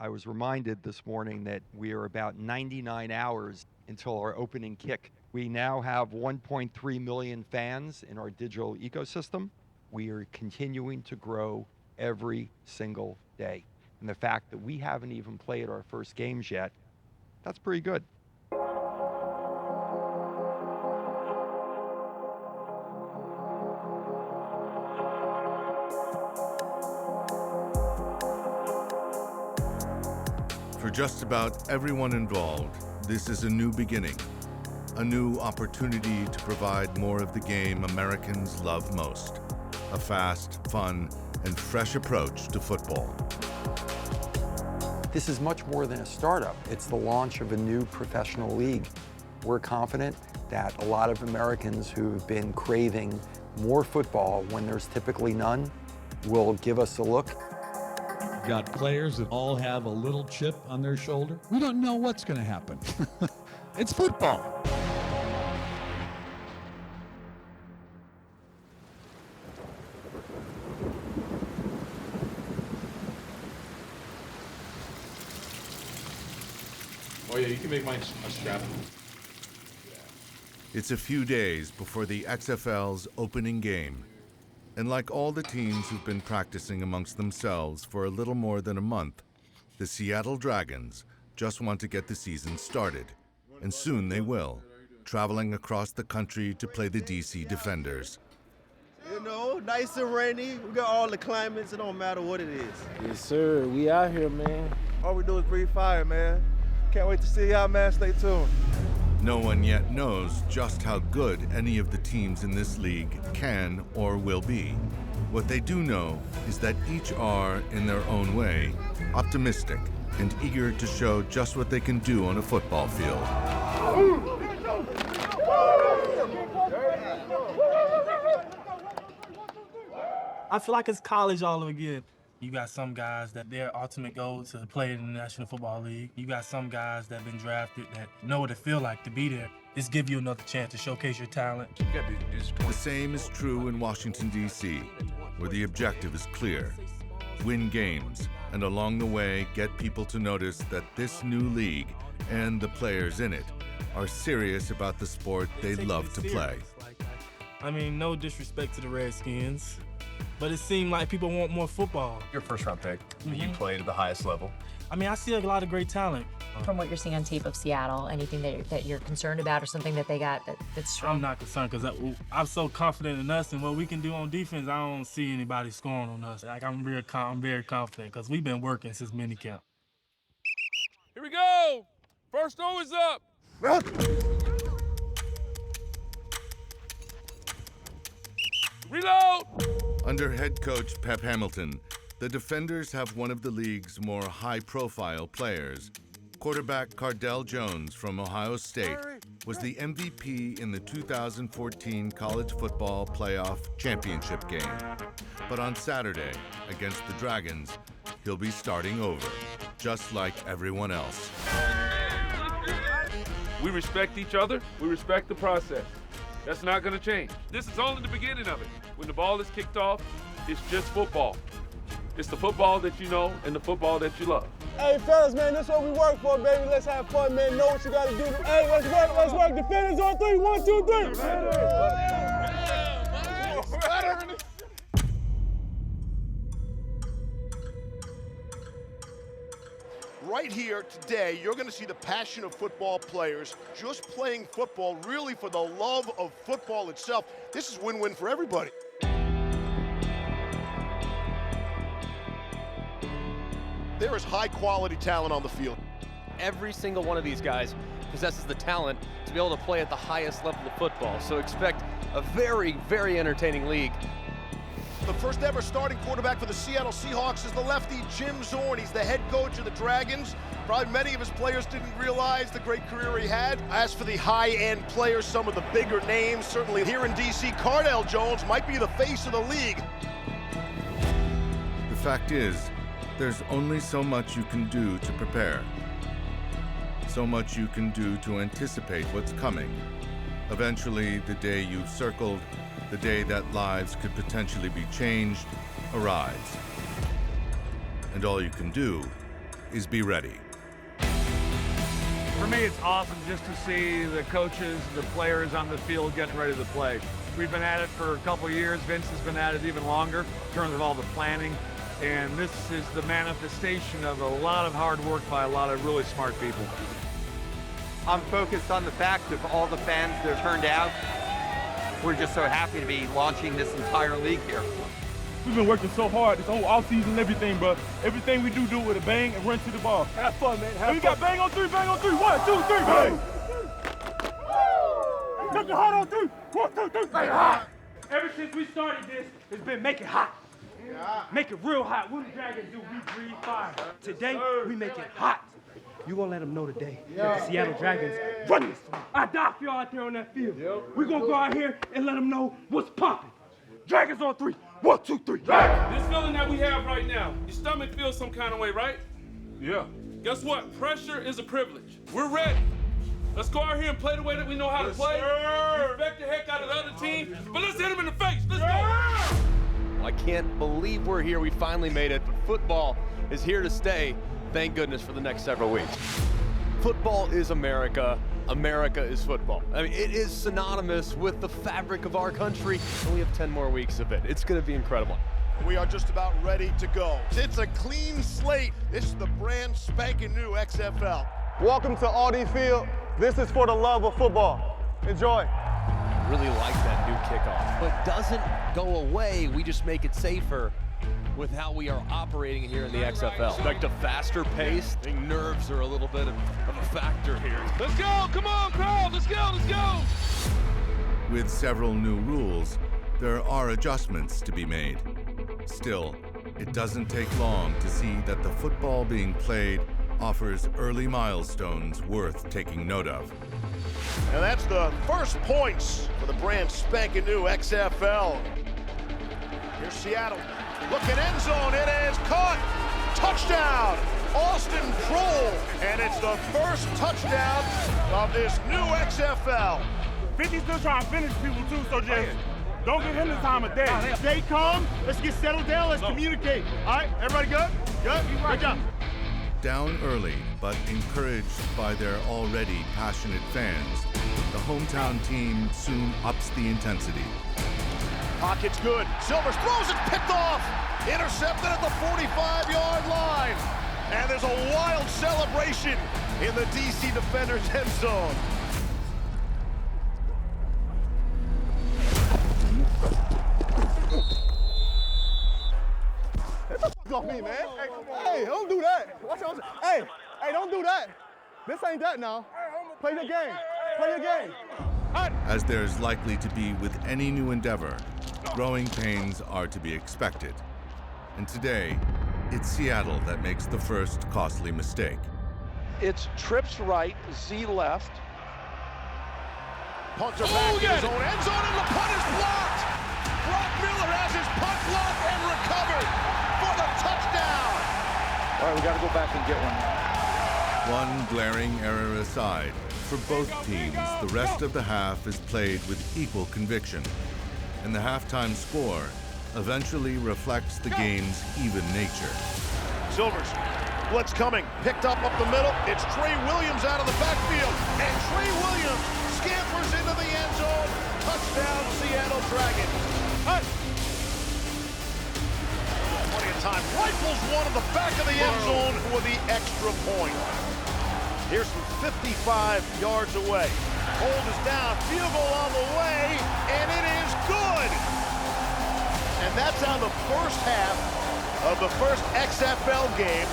I was reminded this morning that we are about 99 hours until our opening kick. We now have 1.3 million fans in our digital ecosystem. We are continuing to grow every single day. And the fact that we haven't even played our first games yet, that's pretty good. For just about everyone involved, this is a new beginning, a new opportunity to provide more of the game Americans love most, a fast, fun, and fresh approach to football. This is much more than a startup. It's the launch of a new professional league. We're confident that a lot of Americans who've been craving more football when there's typically none will give us a look. Got players that all have a little chip on their shoulder. We don't know what's going to happen. It's football. Oh yeah, you can make mine a strap. It's a few days before the XFL's opening game. And like all the teams who've been practicing amongst themselves for a little more than a month, the Seattle Dragons just want to get the season started. And soon they will, traveling across the country to play the DC Defenders. You know, nice and rainy. We got all the climates. It don't matter what it is. Yes, sir. We out here, man. All we do is breathe fire, man. Can't wait to see y'all, man. Stay tuned. No one yet knows just how good any of the teams in this league can or will be. What they do know is that each are, in their own way, optimistic and eager to show just what they can do on a football field. I feel like it's college all over again. You got some guys that their ultimate goal is to play in the National Football League. You got some guys that have been drafted that know what it feels like to be there. This gives you another chance to showcase your talent. The same is true in Washington, D.C., where the objective is clear. Win games, and along the way, get people to notice that this new league and the players in it are serious about the sport they love to play. I mean, no disrespect to the Redskins, but it seemed like people want more football. Your first-round pick, you played at the highest level. I mean, I see a lot of great talent. From what you're seeing on tape of Seattle, anything that you're concerned about or something that they got that's strong? I'm not concerned because I'm so confident in us and what we can do on defense. I don't see anybody scoring on us. Like I'm very confident because we've been working since minicamp. Here we go. First O is up. Reload. Under head coach Pep Hamilton, the Defenders have one of the league's more high-profile players. Quarterback Cardell Jones from Ohio State was the MVP in the 2014 College Football Playoff Championship game. But on Saturday, against the Dragons, he'll be starting over, just like everyone else. We respect each other. We respect the process. That's not going to change. This is only the beginning of it. When the ball is kicked off, it's just football. It's the football that you know and the football that you love. Hey, fellas, man, this is what we work for, baby. Let's have fun, man. Know what you got to do. Hey, let's work. Let's work. Defenders on three. 1, 2, 3. Right here today, you're going to see the passion of football players just playing football really for the love of football itself. This is win-win for everybody. There is high-quality talent on the field. Every single one of these guys possesses the talent to be able to play at the highest level of football. So expect a very, very entertaining league. The first ever starting quarterback for the Seattle Seahawks is the lefty Jim Zorn. He's the head coach of the Dragons. Probably many of his players didn't realize the great career he had. As for the high-end players, some of the bigger names, certainly here in D.C., Cardell Jones might be the face of the league. The fact is, there's only so much you can do to prepare. So much you can do to anticipate what's coming. Eventually, the day you've circled, the day that lives could potentially be changed, arrives. And all you can do is be ready. For me, it's awesome just to see the coaches, the players on the field getting ready to play. We've been at it for a couple of years. Vince has been at it even longer in terms of all the planning. And this is the manifestation of a lot of hard work by a lot of really smart people. I'm focused on the fact of all the fans that have turned out. We're just so happy to be launching this entire league here. We've been working so hard this whole offseason and everything, bro. Everything we do it with a bang and run to the ball. Have fun, man. Have fun. We got bang on three, bang on three. 1, 2, 3, bang. Make it hot on three. 1, 2, 3, make it hot. Ever since we started this, it's been make it hot. Make it real hot. What do Dragons do? We breathe fire. Today, we make it hot. You gonna let them know today that the Seattle Dragons run this. I die for y'all out there on that field. We're gonna go out here and let them know what's popping. Dragons on 3. 1, 2, 3. This feeling that we have right now, your stomach feels some kind of way, right? Yeah. Guess what? Pressure is a privilege. We're ready. Let's go out here and play the way that we know how to play. Respect the heck out of the other team, but let's hit them in the face. Let's go. I can't believe we're here. We finally made it. But football is here to stay. Thank goodness for the next several weeks. Football is America. America is football. I mean, it is synonymous with the fabric of our country, and we have 10 more weeks of it. It's going to be incredible. We are just about ready to go. It's a clean slate. This is the brand spanking new XFL. Welcome to Aldi Field. This is for the love of football. Enjoy. Really like that new kickoff, but doesn't go away. We just make it safer with how we are operating here in the XFL. Expect a faster pace. I think nerves are a little bit of a factor here. Let's go, come on, crowd, let's go, let's go. With several new rules, there are adjustments to be made. Still, it doesn't take long to see that the football being played offers early milestones worth taking note of. And that's the first points for the brand spanking new XFL. Here's Seattle. Looking end zone, it is caught. Touchdown, Austin Kroll. And it's the first touchdown of this new XFL. 50 still trying to finish people too, so just don't give him the time of day. Stay calm, let's get settled down, let's communicate. All right, everybody good? Good? Good job. Down early, but encouraged by their already passionate fans, the hometown team soon ups the intensity. Pocket's good. Silvers throws it, picked off. Intercepted at the 45-yard line. And there's a wild celebration in the DC defender's end zone. Get the fuck off me, man. Hey, don't do that. Watch out. Hey, don't do that. This ain't that now. Play your game. Play your game. As there's likely to be with any new endeavor, growing pains are to be expected. And today, it's Seattle that makes the first costly mistake. It's trips right, Z left. Punter back in his own end zone, and the punt is blocked. Brock Miller has his punt blocked and recovered for the touchdown. All right, we got to go back and get one. One glaring error aside, for both teams, the rest of the half is played with equal conviction, and the halftime score eventually reflects the game's even nature. Silvers, blitz coming, picked up the middle. It's Trey Williams out of the backfield, and Trey Williams scampers into the end zone. Touchdown, Seattle Dragons. Plenty of time. Rifles one in the back of the end zone for the extra point. Here's from 55 yards away. Hold is down, field goal on the way, and it is good. And that's how the first half of the first XFL game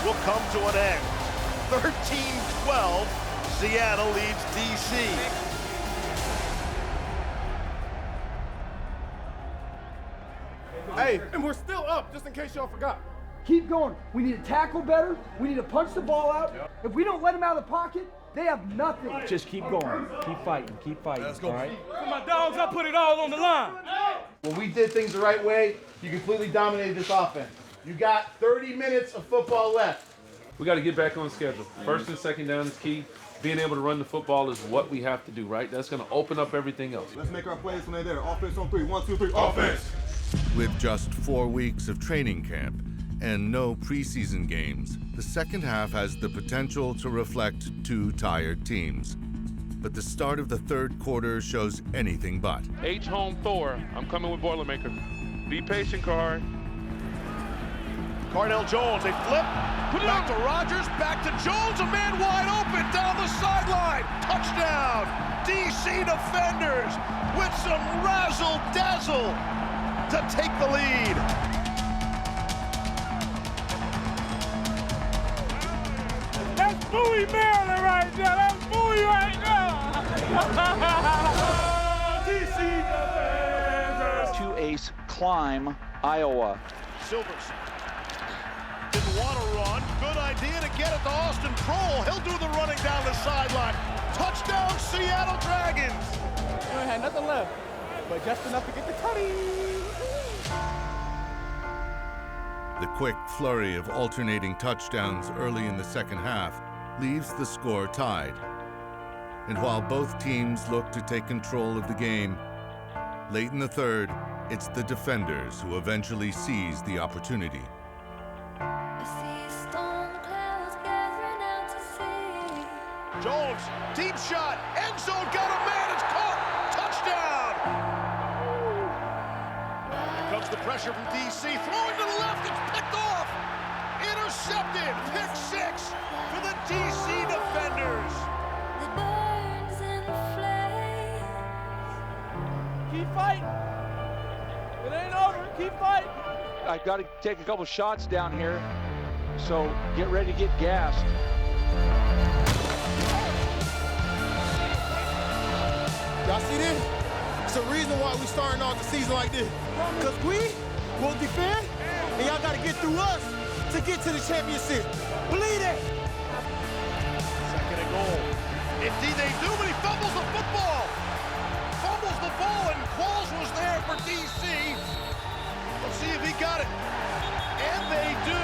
will come to an end. 13-12, Seattle leads DC. Hey, and we're still up, just in case y'all forgot. Keep going. We need to tackle better. We need to punch the ball out. If we don't let them out of the pocket, they have nothing. Just keep going. Keep fighting. Keep fighting. Let's go. All right? For my dogs, I put it all on the line. When we did things the right way, you completely dominated this offense. You got 30 minutes of football left. We got to get back on schedule. First and second down is key. Being able to run the football is what we have to do, right? That's going to open up everything else. Let's make our plays when they're there. Offense on 3. 1, 2, 3. Offense. With just 4 weeks of training camp and no preseason games, the second half has the potential to reflect two tired teams. But the start of the third quarter shows anything but. H home Thor. I'm coming with Boilermaker. Be patient, Card. Cardell Jones, they flip. Back to Rogers, back to Jones, a man wide open down the sideline. Touchdown. DC defenders with some razzle-dazzle to take the lead. That's Bowie Maryland right there. That's Bowie right now. DC defenders. 2-ace climb, Iowa. Silvers didn't want to run. Good idea to get it to Austin Prohl. He'll do the running down the sideline. Touchdown, Seattle Dragons. You ain't had nothing left, but just enough to get the tutty. The quick flurry of alternating touchdowns early in the second half leaves the score tied. And while both teams look to take control of the game, late in the third, it's the defenders who eventually seize the opportunity. Jones, deep shot, end zone, got a man, it's caught, touchdown! Here comes the pressure from DC, throwing to the left, it's picked off! Intercepted, pick six for the DC defenders! Keep fighting. It ain't over. Keep fighting. I got to take a couple shots down here, so get ready to get gassed. Y'all see this? It's the reason why we starting off the season like this. Because we will defend, and y'all got to get through us to get to the championship. Believe it. Second and goal. Indeed they do, but he fumbles the football. Fumbles the ball, and Qualls was there for DC. Let's see if he got it. And they do.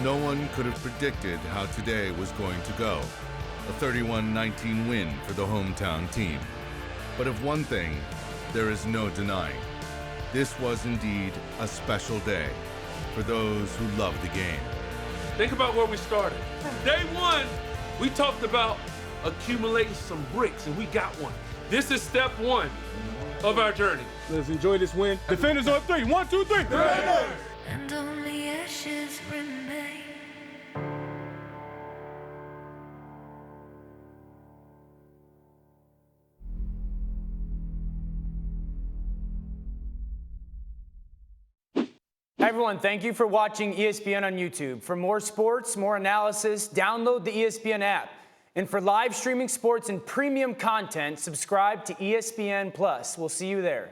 No one could have predicted how today was going to go. A 31-19 win for the hometown team. But of one thing, there is no denying. This was indeed a special day for those who love the game. Think about where we started. From day one, we talked about accumulating some bricks, and we got one. This is step one of our journey. Let's enjoy this win. Defenders on three. 1, 2, 3. Defenders! And only ashes remain. Everyone, thank you for watching ESPN on YouTube. For more sports, more analysis, download the ESPN app. And for live streaming sports and premium content, subscribe to ESPN+. We'll see you there.